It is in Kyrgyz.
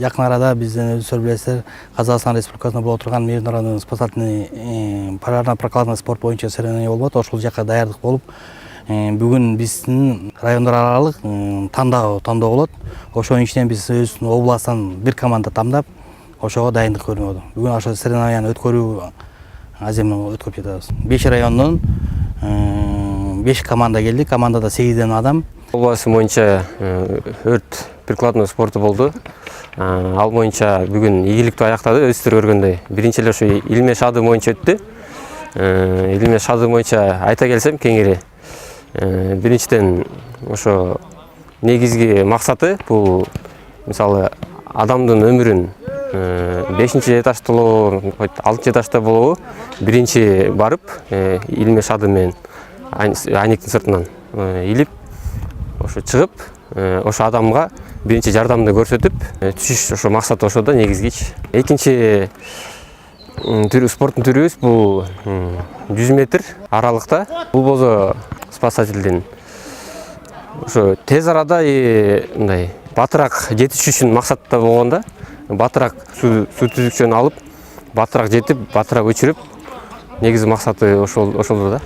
Yakın arada bizden bilesizler Қазақстан Республикасында болып отырған международный спасательный парадно-прокладный спорт боюнча соревнование болот. Ошол жака даярдык болуп, бүгүн биздин райондар аралык тандоо болот. Ошонун ичинен биз өзүбүздүн областтан бир команда тандап, ошого дайындык көрүнөдү. Бүгүн ошол соревнованияны өткөрүү аземин өткөрүп жатабыз. 5 райондон 5 команда келди. Командада 8 адам. Обласы боюнча өрт прикладной спорту болду. Ал боюнча бүгүн ийгиликтүү аяктады, өзүңөр көргөндөй. Биринчи эле ошо илме шаады боюнча өттү. Илме шаады боюнча айта келсем кеңири. Биринчиден ошо негизги максаты бул мисалы адамдын өмүрүн 5-этажда болобу, 6-этажда болобу, биринчи барып илме шаады менен айниктин сыртынан илип ошо чыгып, ошо адамга биринчи жардамды көрсөтүп, түшүш ошо максаты ошодо негизгичи. Экинчи спорттун түрүбүз бул 100 метр аралыкта. Бул болсо спасательдин ошо тез арада мындай батыраак жетиш үчүн максатта болгондо, батыраак суу түзүкчөнү алып, батыраак жетип, батыраак өчүрүп, негизи максаты ошол да.